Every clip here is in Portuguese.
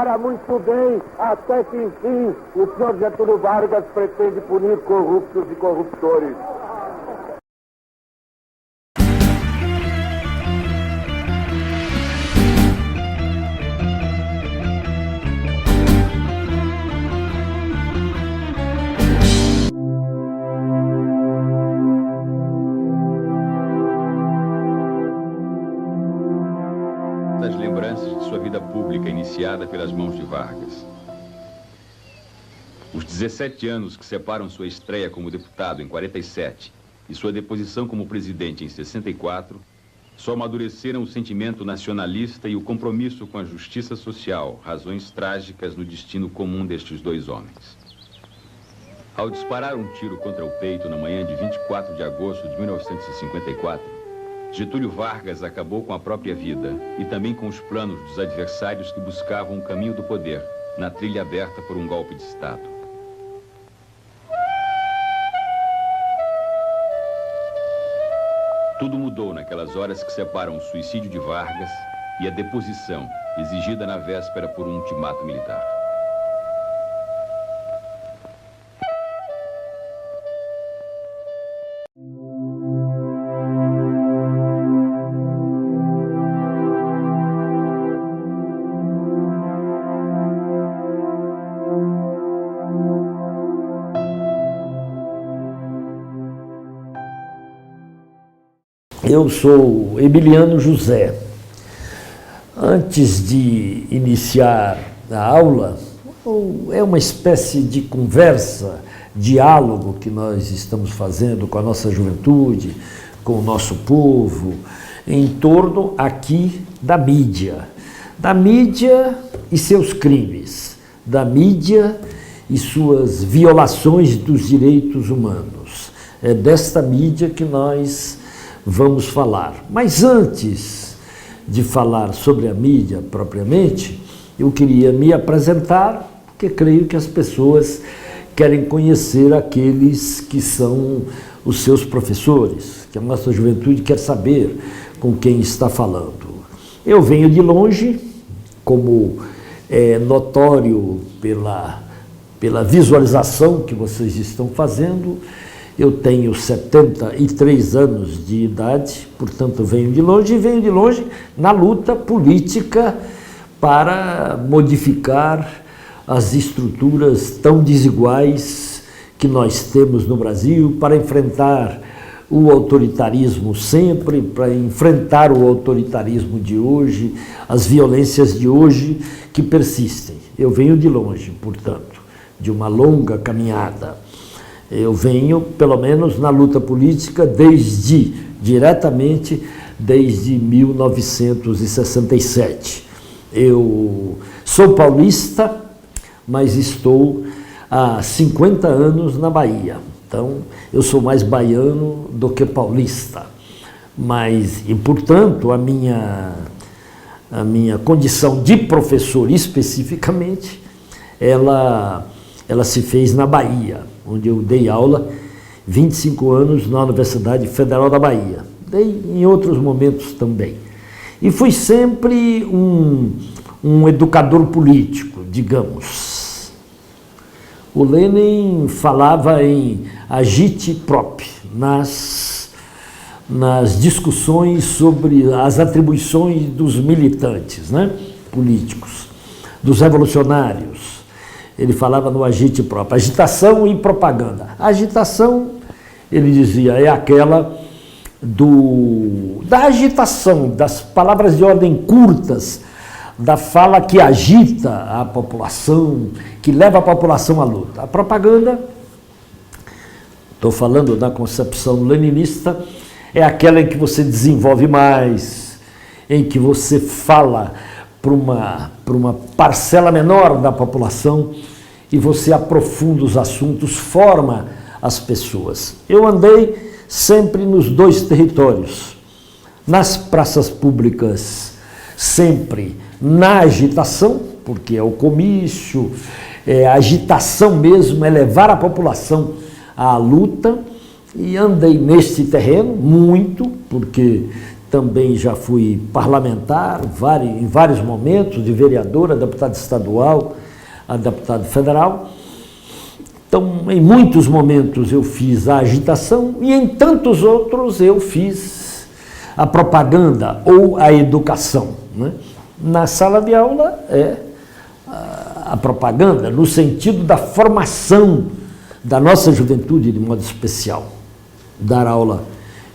para muito bem, até que, enfim, o senhor Getúlio Vargas pretende punir corruptos e corruptores. Das lembranças de sua vida pública iniciada pelas mãos de Vargas. Os 17 anos que separam sua estreia como deputado em 47 e sua deposição como presidente em 64 só amadureceram o sentimento nacionalista e o compromisso com a justiça social, razões trágicas no destino comum destes dois homens. Ao disparar um tiro contra o peito na manhã de 24 de agosto de 1954, Getúlio Vargas acabou com a própria vida e também com os planos dos adversários que buscavam o caminho do poder, na trilha aberta por um golpe de Estado. Tudo mudou naquelas horas que separam o suicídio de Vargas e a deposição, exigida na véspera por um ultimato militar. Eu sou Emiliano José. Antes de iniciar a aula, é uma espécie de conversa, diálogo que nós estamos fazendo com a nossa juventude, com o nosso povo, em torno aqui da mídia e seus crimes, da mídia e suas violações dos direitos humanos. É desta mídia que nós vamos falar. Mas antes de falar sobre a mídia propriamente, eu queria me apresentar, porque creio que as pessoas querem conhecer aqueles que são os seus professores, que a nossa juventude quer saber com quem está falando. Eu venho de longe, como é notório pela visualização que vocês estão fazendo. Eu tenho 73 anos de idade, portanto venho de longe, e venho de longe na luta política para modificar as estruturas tão desiguais que nós temos no Brasil, para enfrentar o autoritarismo sempre, para enfrentar o autoritarismo de hoje, as violências de hoje que persistem. Eu venho de longe, portanto, de uma longa caminhada. Eu venho, pelo menos, na luta política diretamente desde 1967. Eu sou paulista, mas estou há 50 anos na Bahia. Então, eu sou mais baiano do que paulista. E, portanto, a minha condição de professor especificamente, ela se fez na Bahia, onde eu dei aula 25 anos na Universidade Federal da Bahia. Dei em outros momentos também. E fui sempre um educador político, digamos. O Lenin falava em agite proprio, nas discussões sobre as atribuições dos militantes, né, políticos, dos revolucionários. Ele falava no agite próprio, agitação e propaganda. A agitação, ele dizia, é aquela da agitação, das palavras de ordem curtas, da fala que agita a população, que leva a população à luta. A propaganda, estou falando da concepção leninista, é aquela em que você desenvolve mais, em que você fala para uma parcela menor da população e você aprofunda os assuntos, forma as pessoas. Eu andei sempre nos dois territórios, nas praças públicas, sempre na agitação, porque é o comício, é a agitação mesmo, é levar a população à luta, e andei neste terreno muito, porque também já fui parlamentar em vários momentos, de vereador, a deputado estadual, a deputado federal. Então, em muitos momentos eu fiz a agitação e em tantos outros eu fiz a propaganda ou a educação, né? Na sala de aula é a propaganda no sentido da formação da nossa juventude de modo especial. Dar aula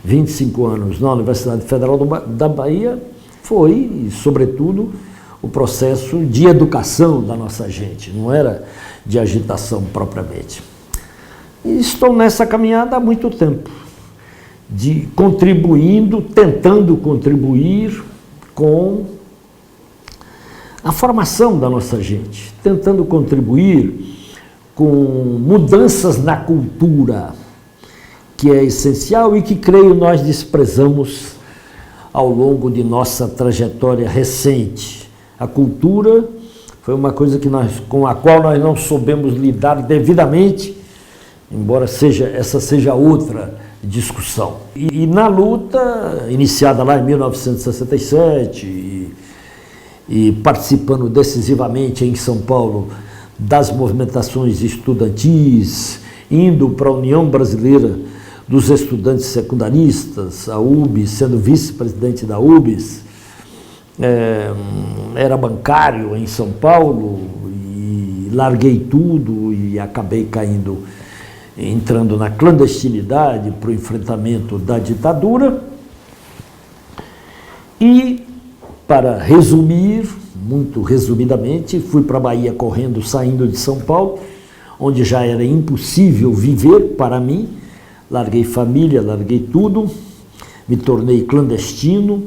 25 anos na Universidade Federal da Bahia foi, sobretudo, o processo de educação da nossa gente, não era de agitação propriamente. E estou nessa caminhada há muito tempo, tentando contribuir com a formação da nossa gente, tentando contribuir com mudanças na cultura, que é essencial e que, creio, nós desprezamos ao longo de nossa trajetória recente. A cultura foi uma coisa com a qual nós não soubemos lidar devidamente, embora essa seja outra discussão. E na luta, iniciada lá em 1967, e participando decisivamente em São Paulo das movimentações estudantis, indo para a União Brasileira dos Estudantes Secundaristas, a UBS, sendo vice-presidente da UBS, era bancário em São Paulo e larguei tudo e acabei entrando na clandestinidade para o enfrentamento da ditadura. E, para resumir, muito resumidamente, fui para a Bahia correndo, saindo de São Paulo, onde já era impossível viver para mim. Larguei família, larguei tudo, me tornei clandestino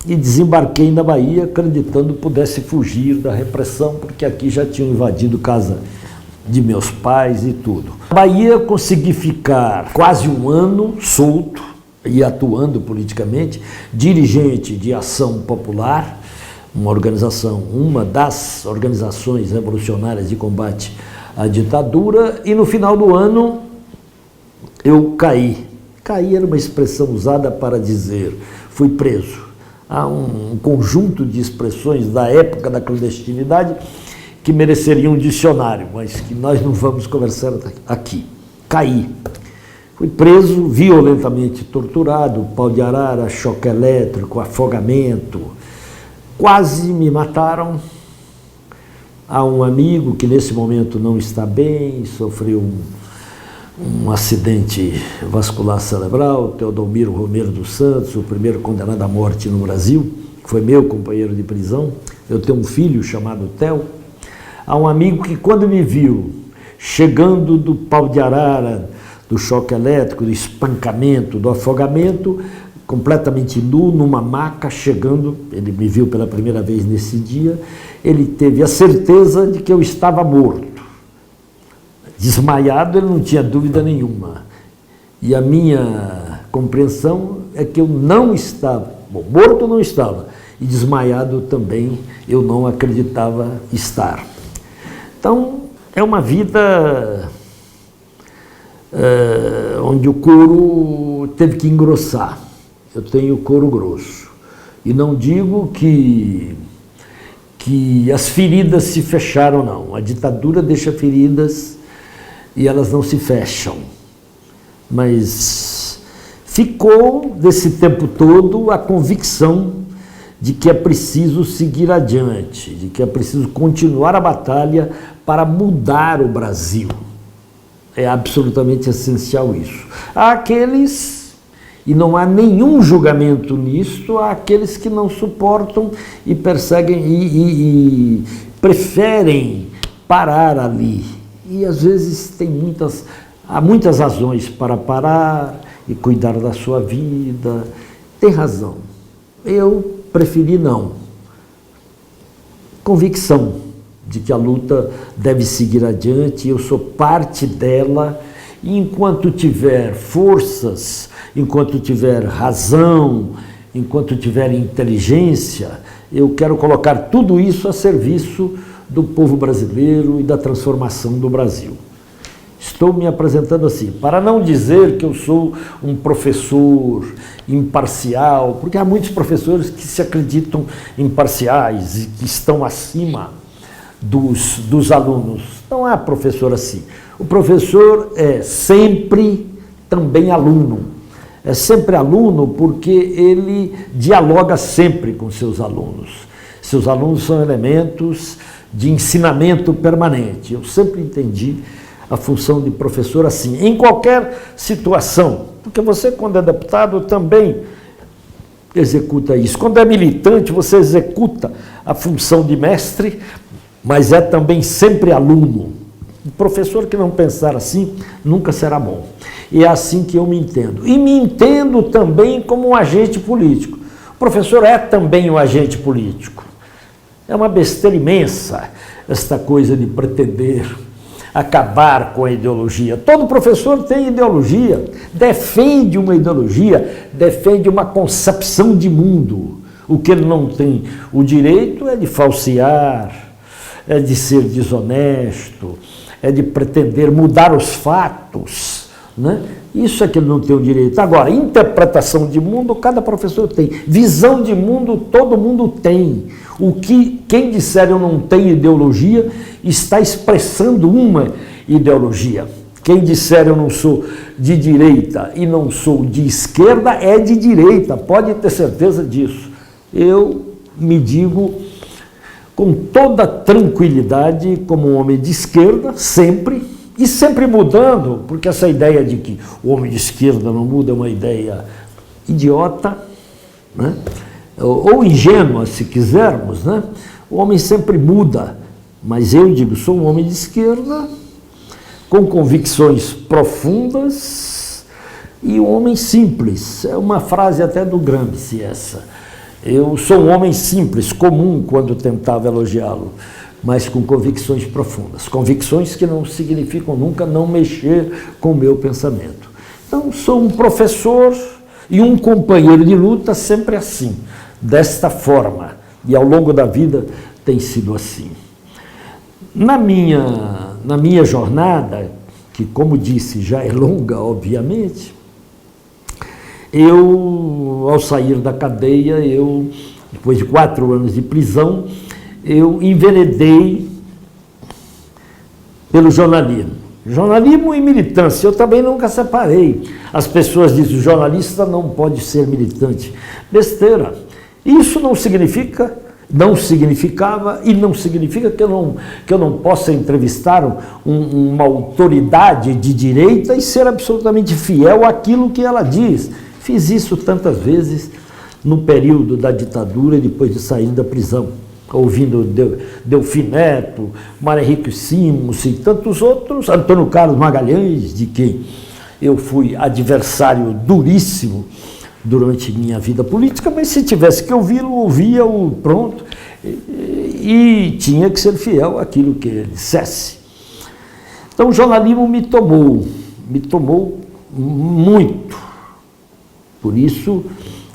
e desembarquei na Bahia acreditando que pudesse fugir da repressão, porque aqui já tinham invadido casa de meus pais e tudo. Na Bahia consegui ficar quase um ano solto e atuando politicamente, dirigente de Ação Popular, uma das organizações revolucionárias de combate à ditadura, e no final do ano eu caí. Caí era uma expressão usada para dizer fui preso. Há um conjunto de expressões da época da clandestinidade que mereceriam um dicionário, mas que nós não vamos conversar aqui. Caí. Fui preso, violentamente torturado, pau de arara, choque elétrico, afogamento. Quase me mataram. Há um amigo que nesse momento não está bem, sofreu um acidente vascular cerebral, Teodomiro Romero dos Santos, o primeiro condenado à morte no Brasil, que foi meu companheiro de prisão. Eu tenho um filho chamado Theo. Há um amigo que, quando me viu chegando do pau de arara, do choque elétrico, do espancamento, do afogamento, completamente nu, numa maca, chegando, ele me viu pela primeira vez nesse dia, ele teve a certeza de que eu estava morto. Desmaiado, ele não tinha dúvida nenhuma. E a minha compreensão é que eu não estava, morto não estava, e desmaiado também eu não acreditava estar. Então, é uma vida onde o couro teve que engrossar. Eu tenho couro grosso. E não digo que as feridas se fecharam, não. A ditadura deixa feridas e elas não se fecham. Mas ficou, desse tempo todo, a convicção de que é preciso seguir adiante, de que é preciso continuar a batalha para mudar o Brasil. É absolutamente essencial isso. Há aqueles, e não há nenhum julgamento nisto, há aqueles que não suportam e perseguem e preferem parar ali. E às vezes há muitas razões para parar e cuidar da sua vida. Tem razão. Eu preferi não. Convicção de que a luta deve seguir adiante, eu sou parte dela, e enquanto tiver forças, enquanto tiver razão, enquanto tiver inteligência, eu quero colocar tudo isso a serviço do povo brasileiro e da transformação do Brasil. Estou me apresentando assim, para não dizer que eu sou um professor imparcial, porque há muitos professores que se acreditam imparciais e que estão acima dos alunos. Não há professor assim. O professor é sempre também aluno. É sempre aluno porque ele dialoga sempre com seus alunos. Seus alunos são elementos de ensinamento permanente. Eu sempre entendi a função de professor assim, em qualquer situação, porque você, quando é deputado, também executa isso. Quando é militante, você executa a função de mestre, mas é também sempre aluno. O professor que não pensar assim, nunca será bom. E é assim que eu me entendo. E me entendo também como um agente político. O professor é também um agente político. É uma besteira imensa esta coisa de pretender acabar com a ideologia. Todo professor tem ideologia, defende uma ideologia, defende uma concepção de mundo. O que ele não tem o direito é de falsear, é de ser desonesto, é de pretender mudar os fatos, né? Isso é que ele não tem o direito. Agora, interpretação de mundo, cada professor tem. Visão de mundo, todo mundo tem. Quem disser eu não tenho ideologia, está expressando uma ideologia. Quem disser eu não sou de direita e não sou de esquerda, é de direita, pode ter certeza disso. Eu me digo com toda tranquilidade como um homem de esquerda, sempre, e sempre mudando, porque essa ideia de que o homem de esquerda não muda é uma ideia idiota, né? Ou ingênua, se quisermos, né? O homem sempre muda, mas eu digo, sou um homem de esquerda, com convicções profundas e um homem simples. É uma frase até do Gramsci essa. Eu sou um homem simples, comum, quando tentava elogiá-lo, mas com convicções profundas. Convicções que não significam nunca não mexer com o meu pensamento. Então, sou um professor e um companheiro de luta sempre assim, desta forma. E ao longo da vida tem sido assim. Na minha jornada, que como disse já é longa, obviamente, eu, ao sair da cadeia, depois de 4 anos de prisão, eu enveredei pelo jornalismo. Jornalismo e militância, eu também nunca separei. As pessoas dizem, o jornalista não pode ser militante. Besteira. Isso não significa, não significava e não significa que eu não possa entrevistar uma autoridade de direita e ser absolutamente fiel àquilo que ela diz. Fiz isso tantas vezes no período da ditadura e depois de sair da prisão, ouvindo Delfim Neto, Mário Henrique Simons e tantos outros, Antônio Carlos Magalhães, de quem eu fui adversário duríssimo durante minha vida política, mas se tivesse que ouvi-lo, ouvia-o, pronto, e tinha que ser fiel àquilo que ele dissesse. Então o jornalismo me tomou muito. Por isso,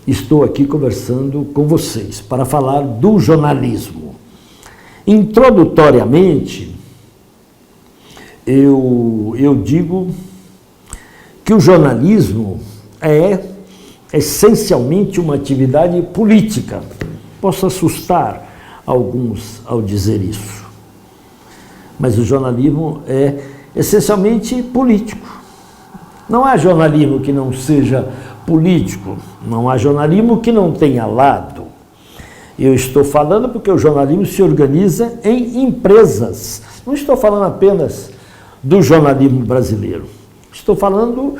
estou aqui conversando com vocês para falar do jornalismo. Introdutoriamente, eu digo que o jornalismo é essencialmente uma atividade política. Posso assustar alguns ao dizer isso, mas o jornalismo é essencialmente político. Não há jornalismo que não seja político, não há jornalismo que não tenha lado. Eu estou falando porque o jornalismo se organiza em empresas. Não estou falando apenas do jornalismo brasileiro. Estou falando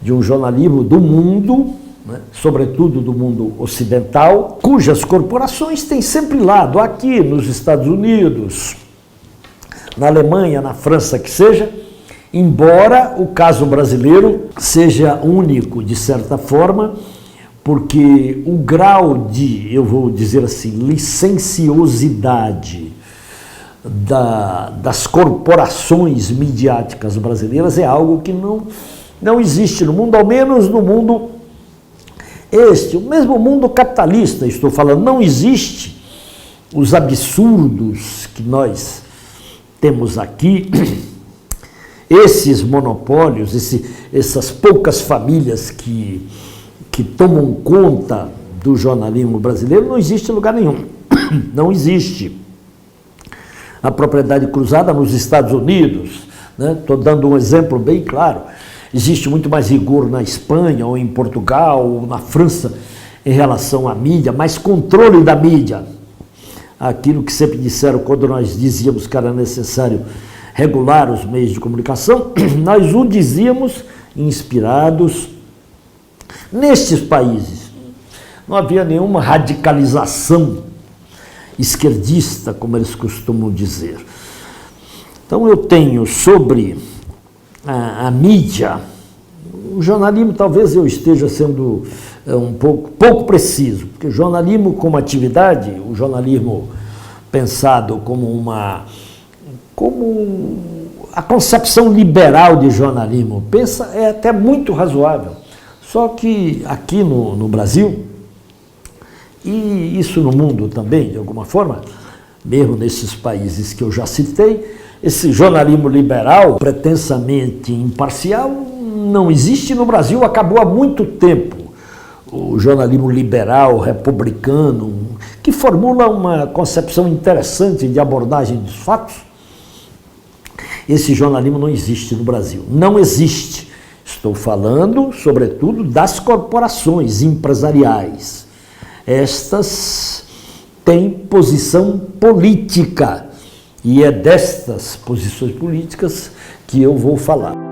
de um jornalismo do mundo, né, sobretudo do mundo ocidental, cujas corporações têm sempre lado, aqui nos Estados Unidos, na Alemanha, na França, que seja, embora o caso brasileiro seja único, de certa forma, porque o grau de, eu vou dizer assim, licenciosidade das corporações midiáticas brasileiras é algo que não existe no mundo, ao menos no mundo o mesmo mundo capitalista, estou falando, não existe os absurdos que nós temos aqui esses monopólios, essas poucas famílias que tomam conta do jornalismo brasileiro, não existe em lugar nenhum. Não existe. A propriedade cruzada nos Estados Unidos, estou dando um exemplo bem claro, existe muito mais rigor na Espanha, ou em Portugal, ou na França, em relação à mídia, mais controle da mídia. Aquilo que sempre disseram quando nós dizíamos que era necessário regular os meios de comunicação, nós o dizíamos inspirados nestes países. Não havia nenhuma radicalização esquerdista, como eles costumam dizer. Então eu tenho sobre a mídia, o jornalismo talvez eu esteja sendo um pouco preciso, porque jornalismo como atividade, o jornalismo pensado como a concepção liberal de jornalismo pensa, é até muito razoável. Só que aqui no Brasil, e isso no mundo também, de alguma forma, mesmo nesses países que eu já citei, esse jornalismo liberal, pretensamente imparcial, não existe no Brasil, acabou há muito tempo. O jornalismo liberal, republicano, que formula uma concepção interessante de abordagem dos fatos, esse jornalismo não existe no Brasil. Não existe. Estou falando, sobretudo, das corporações empresariais. Estas têm posição política, e é destas posições políticas que eu vou falar.